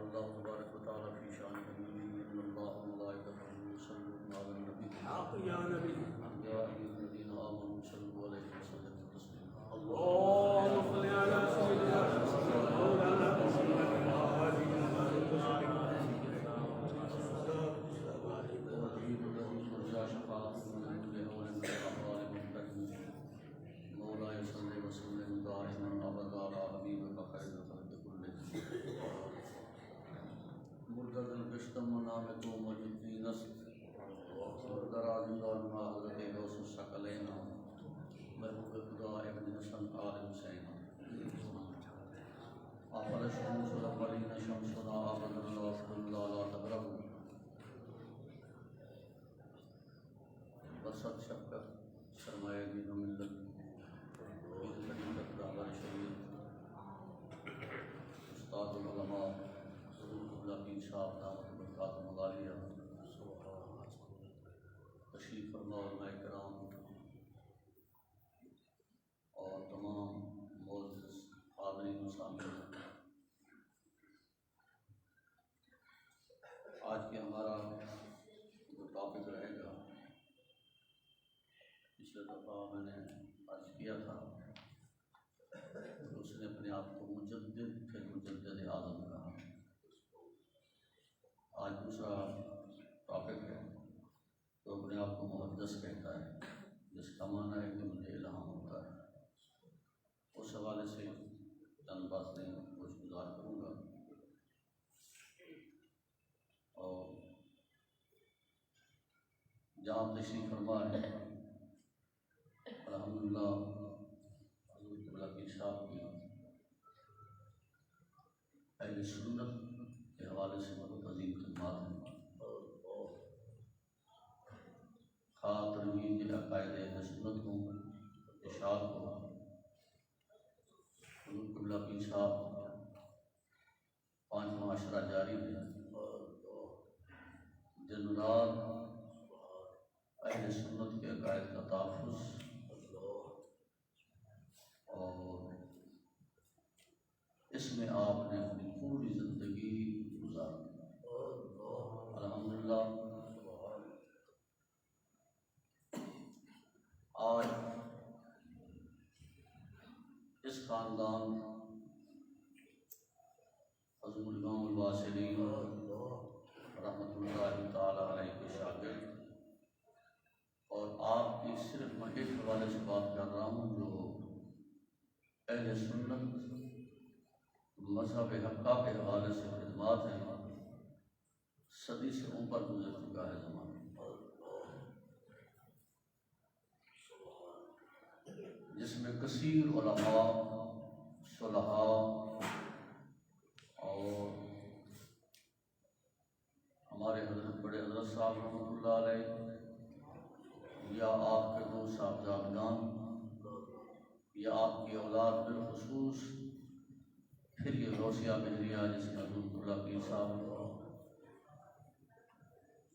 الله تبارك وتعالى في شأن نبيه إن الله وملائكته يصلون على النبي يا نبي يا أيها الذين آمنوا صلوا عليه وسلموا تسليما اللهم صل على سيدنا مولانا محمد وحبيب الذي ترجى شفاعته من كل هول من الأهوال المحترم مولاي صل وسلم دائما أبدا على حبيبك خير الخلق كلهم مردد البشتم نامكم وجد في نسل مردر زندان مع حضرت غوث الثقلین محبوب خدا ابن حسن آل حسین أفل الشموس الأولين شمسنا أبدا الله كلا لا تبرهوا بسط شفقت سرمایہ دین و ملت رہبر شریعت استاد العلماء حضور پیر صاحب دامت برکاتہ مغالیہ تشریف فرما علماء کرام اور تمام معزز حاضرین و سامعین، آج کے ہمارا جو ٹاپک رہے گا، پچھلے دفعہ میں نے عرض کیا تھا کہ اس نے اپنے آپ کو مجدد پھر مجدد اعظم کہا۔ آج دوسرا ٹاپک ہے تو اپنے آپ کو محدث کہتا ہے، جس کا معنی ہے کہ مجھے الہام ہوتا ہے۔ اس حوالے سے چند باتیں گزار کروں گا اور جہاں تشریف فرما ہے الحمدللہ حضور قبلہ پیر صاحب کی اہل سنت کے حوالے سے بہت عظیم خدمات ہیں، خواہ ترویج عقائد اہل سنت ہوں، ارشاد ہو، حضور قبلہ پیر صاحب پانچواں عشرہ جاری ہے، دن رات اہل سنت کے عقائد کا تحفظ اور اس میں آپ نے اپنی پوری زندگی گزاری۔ الحمدللہ آج اس خاندان حضور امام الواصلین رحمۃ اللہ تعالی علیہ کے شاگرد، اور آپ کی صرف میں ایک حوالے سے بات کر رہا ہوں جو اہل سنت مذہب حقہ کے حوالے سے خدمات ہیں، صدی سے اوپر گزر چکا ہے زمانہ، جس میں کثیر علماء، صلحاء اور ہمارے حضرت بڑے حضرت صاحب رحمۃ اللہ علیہ یا آپ کے دو صاحبزادگان یا آپ کی اولاد بالخصوص، پھر یہ غوثیہ مہریہ جس میں حضور قبلہ پیر صاحب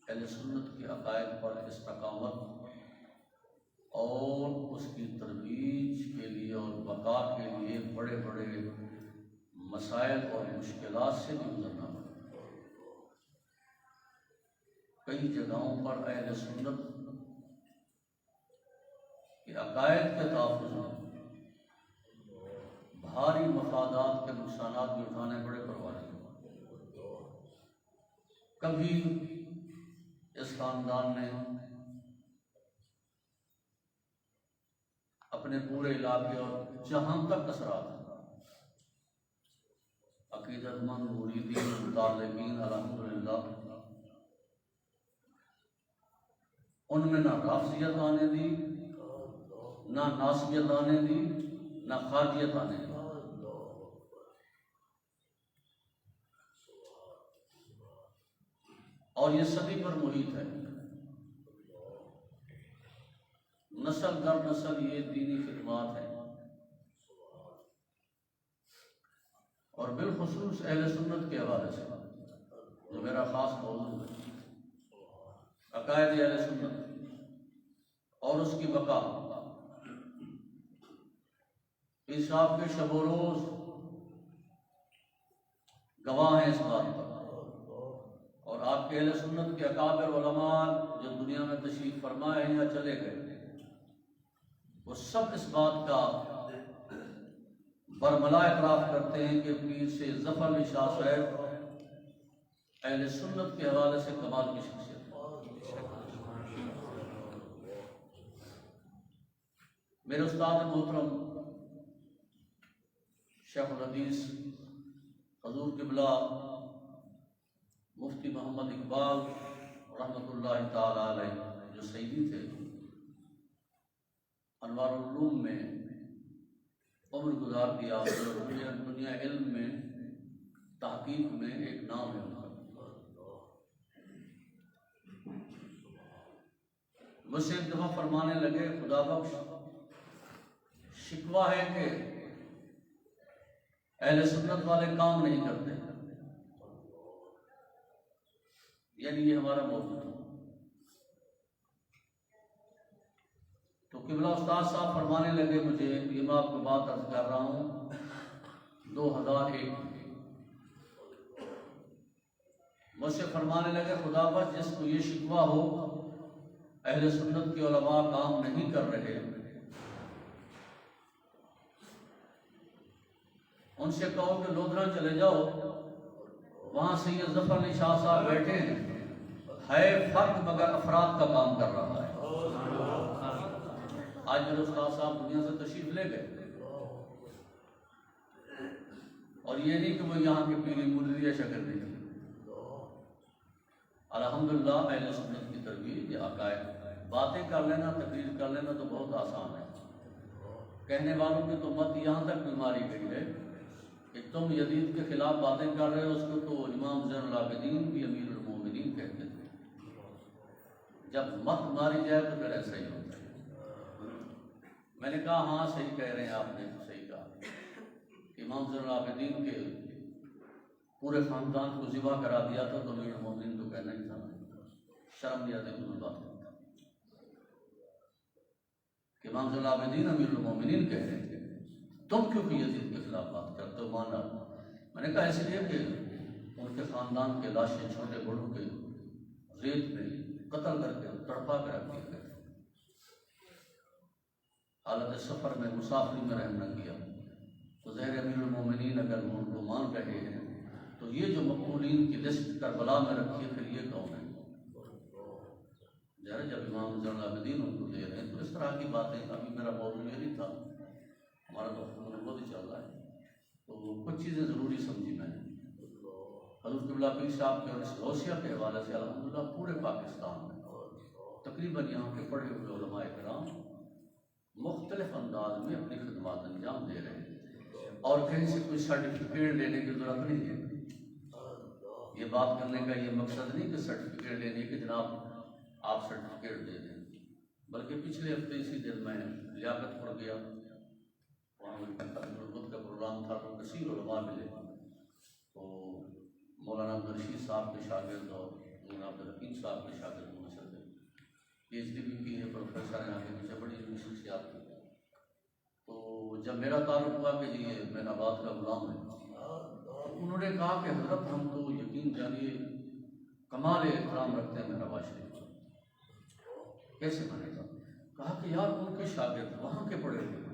اہل سنت کے عقائد پر استقامت اور اس کی ترویج کے لیے اور بقا کے لیے بڑے بڑے مسائل اور مشکلات سے بھی گزرنا پڑا۔ کئی جگہوں پر اہل سنت کے عقائد کے تحفظ میں بھاری مفادات کے نقصانات بھی اٹھانے بڑے پروانے ہیں۔ کبھی اس خاندان نے اپنے پورے علاقے اور جہاں تک اثرات ہیں، عقیدت مند مریدین متعلقین الحمدللہ ان میں نہ رافضیت آنے دی، نہ ناصبیت آنے دی، نہ خارجیت آنے دی۔ اور یہ صدی پر محیط ہے، نسل در نسل یہ دینی خدمات ہیں، اور بالخصوص اہل سنت کے حوالے سے جو میرا خاص موضوع ہے، عقائد اہل سنت اور اس کی بقا۔ پیر صاحب کے شب و روز گواہ ہیں اس بات پر آپ کے اہل سنت کے اکابر علماء جو دنیا میں تشریف فرمائے ہیں یا چلے گئے، وہ سب اس بات کا برملا اعتراف کرتے ہیں کہ پیر سے ظفر علی شاہ صاحب اہل سنت کے حوالے سے کمال کی شخصیت ہے۔ میرے استاد محترم شیخ الحدیث حضور قبلہ مفتی محمد اقبال رحمۃ اللہ تعالی علیہ جو سیدی تھے، انوار العلوم میں عمر گزار دیا اور دنیا علم میں تحقیق میں ایک نام ہے ان کا۔ مجھ سے ایک دفعہ فرمانے لگے، خدا بخش شکوہ ہے کہ اہل سنت والے کام نہیں کرتے، یعنی یہ ہمارا موضوع تھا۔ تو قبلہ استاد صاحب فرمانے لگے مجھے، یہ میں آپ کو بات عرض کر رہا ہوں 2001 مجھ سے فرمانے لگے، خدا بخش جس کو یہ شکوہ ہو اہل سنت کے علماء کام نہیں کر رہے، ان سے کہو کہ لودھرا چلے جاؤ، وہاں سید ظفر علی شاہ صاحب بیٹھے ہیں، ہے فرق مگر افراد کا کام کر رہا ہے۔ آج میرے استاد صاحب دنیا سے تشریف لے گئے، اور یہ نہیں کہ وہ یہاں کے پیری مرید یا شاگرد تھے۔ الحمدللہ اہل سنت کی تربیت یہ عقائد، باتیں کر لینا تقریر کر لینا تو بہت آسان ہے، کہنے والوں کی تو مت یہاں تک بیماری گئی ہے کہ تم یزید کے خلاف باتیں کر رہے ہو، اس کو تو امام زین العابدین بھی امیر المومنین کہتے تھے۔ جب مت ماری جائے تو پھر ایسا ہی ہوتا ہے۔ میں نے کہا ہاں صحیح کہہ رہے ہیں، آپ نے صحیح کہا، امام زین العابدین کے پورے خاندان کو ذبح کرا دیا تھا تو امیر المومنین تو کہنا ہی تھا، شرم نہیں آتی تمہیں بات کہ امام زین العابدین امیر المومنین کہہ رہے ہیں، تم کیوں کہ یزید کے خلاف بات کرتے ہو؟ مانا میں نے کہا اس لیے کہ ان کے خاندان کے لاشیں چھوٹے بڑوں کے ریت میں قتل کر کے تڑپا کے رکھ دیے گئے، حالت سفر میں مسافری میں رحم نہ کیا، تو ظاہر امیر المومنین اگر وہ ان کو مان رہے ہیں تو یہ جو مقتولین کی لسٹ کربلا میں رکھی ہے پھر یہ کون ہے؟ جب امام زین العابدین ان کو دے رہے ہیں تو اس طرح کی باتیں، ابھی میرا موضوع یہ نہیں تھا، ہمارا تو بہت ہی چل رہا ہے، تو کچھ چیزیں ضروری سمجھی میں نے۔ حضرت قبلہ پیر صاحب کے اور اس غوثیہ کے حوالے سے الحمدللہ پورے پاکستان میں تقریباً یہاں کے پڑھے ہوئے علماء کرام مختلف انداز میں اپنی خدمات انجام دے رہے ہیں، اور کہیں سے کوئی سرٹیفکیٹ لینے کی ضرورت نہیں ہے۔ یہ بات کرنے کا یہ مقصد نہیں کہ سرٹیفکیٹ لینے کی جناب آپ سرٹیفکیٹ دے دیں، بلکہ پچھلے ہفتے اسی دن میں لیاقت پڑ گیا، وہاں خدمت کا پروگرام تھا تو کثیر علماء ملے، تو مولانا عبدالرشید صاحب کے شاگرد اور مولانا عبدالحکیم صاحب کے شاگرد مشر تھے، پی ایچ ڈی بھی کی ہے، پروفیسر ہیں، آگے پیچھے بڑی علمی شخصیات تھی۔ تو جب میرا تعلق ہوا کہ جی یہ میں آباد کا غلام ہے، انہوں نے کہا کہ حضرت ہم تو یقین جانیے کمال احترام رکھتے ہیں میرا شریف، کیسے بنے گا؟ کہا کہ یار ان کے شاگرد وہاں کے پڑھے ہوئے